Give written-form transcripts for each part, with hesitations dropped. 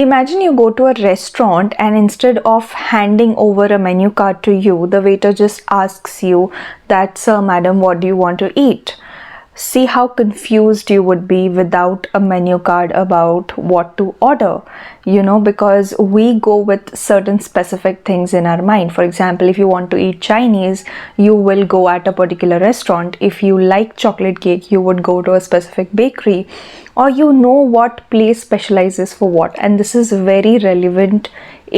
Imagine you go to a restaurant and instead of handing over a menu card to you, the waiter just asks you that, "Sir, madam, what do you want to eat?" See how confused you would be without a menu card about what to order, because we go with certain specific things in our mind. For example, if you want to eat Chinese, you will go at a particular restaurant. If you like chocolate cake, you would go to a specific bakery, or what place specializes for what. And this is very relevant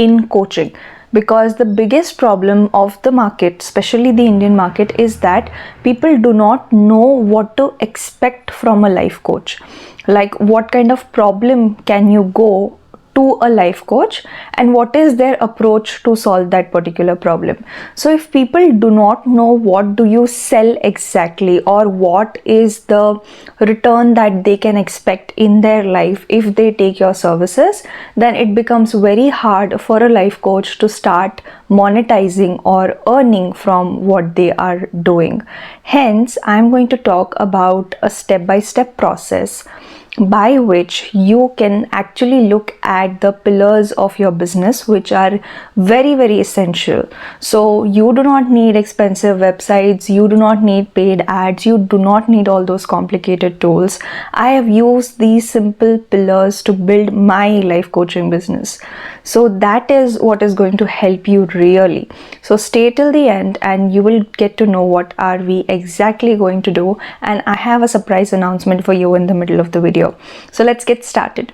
in coaching, because the biggest problem of the market, especially the Indian market, is that people do not know what to expect from a life coach. Like, what kind of problem can you go to a life coach, and what is their approach to solve that particular problem? So if people do not know what do you sell exactly, or what is the return that they can expect in their life if they take your services, then it becomes very hard for a life coach to start monetizing or earning from what they are doing. Hence, I'm going to talk about a step-by-step process by which you can actually look at the pillars of your business, which are very, very essential. So you do not need expensive websites, you do not need paid ads, you do not need all those complicated tools. I have used these simple pillars to build my life coaching business. So that is what is going to help you really. So stay till the end and you will get to know what are we exactly going to do. And I have a surprise announcement for you in the middle of the video. So let's get started.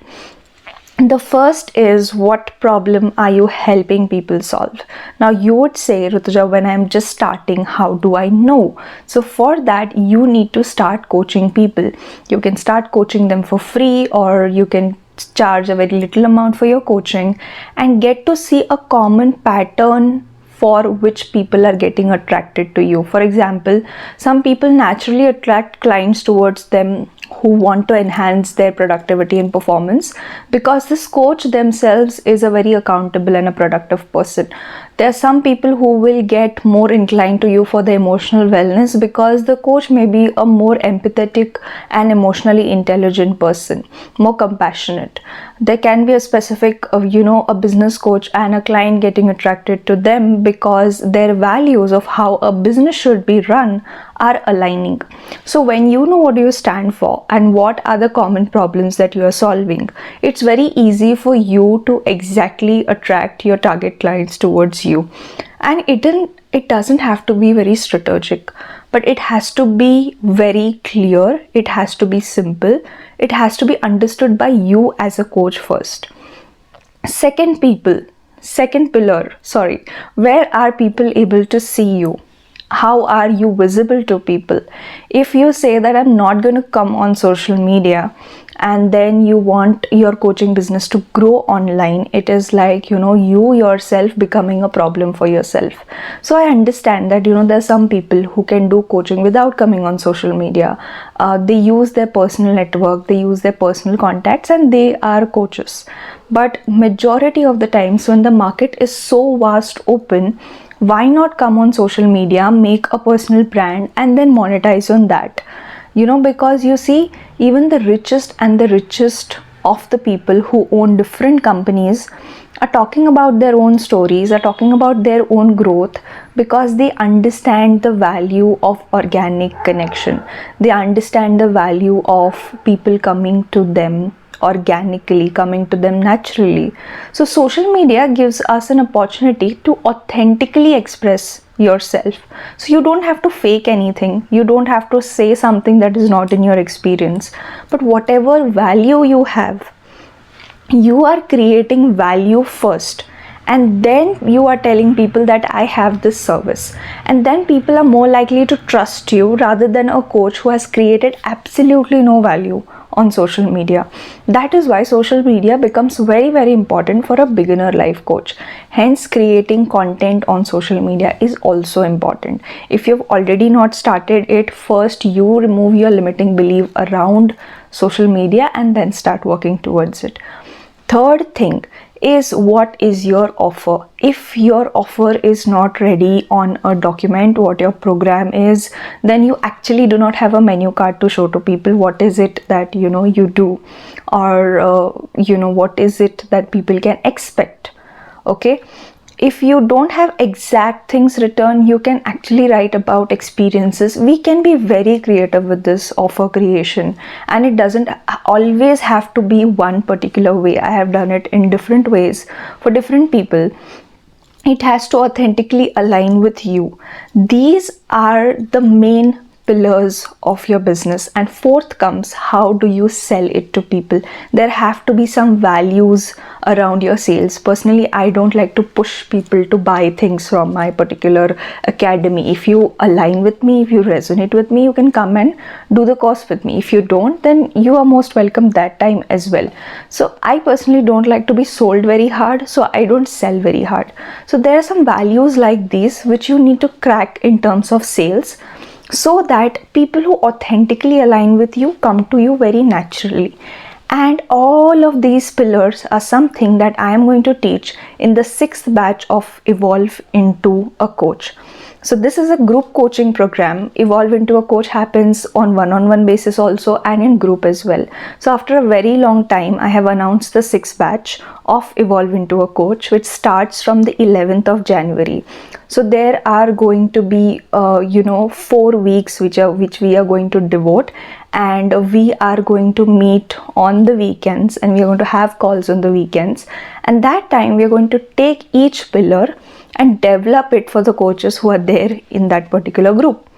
The first is, what problem are you helping people solve? Now you would say, Rutuja, when I'm just starting, how do I know? So for that, you need to start coaching people. You can start coaching them for free, or you can charge a very little amount for your coaching and get to see a common pattern for which people are getting attracted to you. For example, some people naturally attract clients towards them who want to enhance their productivity and performance, because this coach themselves is a very accountable and a productive person. There are some people who will get more inclined to you for the emotional wellness, because the coach may be a more empathetic and emotionally intelligent person, more compassionate. There can be a specific, a business coach and a client getting attracted to them because their values of how a business should be run are aligning. So when you know what you stand for and what are the common problems that you are solving, it's very easy for you to exactly attract your target clients towards you. And it doesn't have to be very strategic, but it has to be very clear, it has to be simple, it has to be understood by you as a coach first. Second pillar, where are people able to see you? How are you visible to people? If you say that I'm not going to come on social media, and then you want your coaching business to grow online, it is like, you yourself becoming a problem for yourself. So I understand that, there are some people who can do coaching without coming on social media. They use their personal network, they use their personal contacts, and they are coaches. But majority of the times when the market is so vast open, why not come on social media, make a personal brand, and then monetize on that? Because you see, even the richest of the people who own different companies are talking about their own stories, are talking about their own growth, because they understand the value of organic connection. They understand the value of people coming to them organically, coming to them naturally. So social media gives us an opportunity to authentically express yourself. So you don't have to fake anything, you don't have to say something that is not in your experience, but whatever value you have, you are creating value first, and then you are telling people that I have this service, and then people are more likely to trust you rather than a coach who has created absolutely no value on social media. That is why social media becomes very, very important for a beginner life coach. Hence, creating content on social media is also important. If you've already not started it, first you remove your limiting belief around social media and then start working towards it. Third thing is, what is your offer? If your offer is not ready on a document, what your program is, then you actually do not have a menu card to show to people what is it that you do, or what is it that people can expect. Okay, if you don't have exact things written, you can actually write about experiences. We can be very creative with this offer creation, and it doesn't always have to be one particular way. I have done it in different ways for different people. It has to authentically align with you. These are the main pillars of your business. And fourth comes, how do you sell it to people? There have to be some values around your sales. Personally, I don't like to push people to buy things from my particular academy. If you align with me, if you resonate with me, you can come and do the course with me. If you don't, then you are most welcome that time as well. So I personally don't like to be sold very hard, so I don't sell very hard. So there are some values like these which you need to crack in terms of sales, so that people who authentically align with you come to you very naturally. And all of these pillars are something that I am going to teach in the 6th batch of Evolve into a Coach. So this is a group coaching program. Evolve into a Coach happens on one-on-one basis also, and in group as well. So after a very long time, I have announced the 6th batch of Evolve into a Coach, which starts from the 11th of January. So there are going to be 4 weeks which we are going to devote, and we are going to meet on the weekends, and we are going to have calls on the weekends. And that time we are going to take each pillar and develop it for the coaches who are there in that particular group,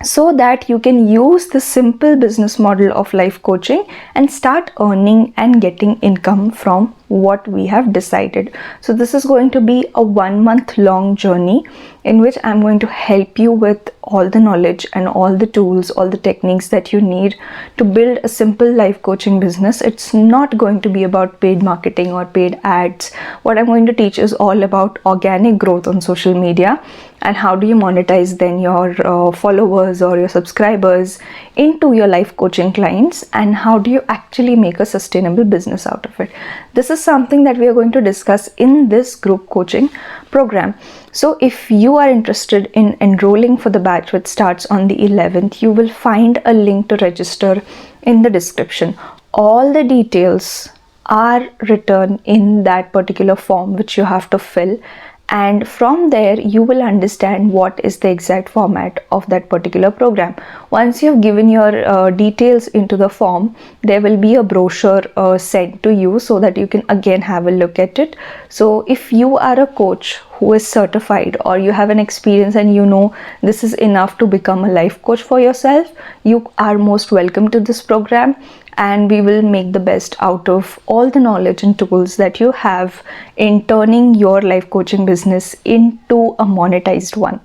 so that you can use the simple business model of life coaching and start earning and getting income from what we have decided. So this is going to be a 1-month long journey in which I'm going to help you with all the knowledge and all the tools, all the techniques that you need to build a simple life coaching business. It's not going to be about paid marketing or paid ads. What I'm going to teach is all about organic growth on social media, and how do you monetize then your followers or your subscribers into your life coaching clients, and how do you actually make a sustainable business out of it. This is something that we are going to discuss in this group coaching program. So if you are interested in enrolling for the batch which starts on the 11th, you will find a link to register in the description. All the details are written in that particular form which you have to fill, and from there you will understand what is the exact format of that particular program. Once you have given your details into the form, there will be a brochure sent to you so that you can again have a look at it. So if you are a coach who is certified, or you have an experience and you know this is enough to become a life coach for yourself, you are most welcome to this program, and we will make the best out of all the knowledge and tools that you have in turning your life coaching business into a monetized one.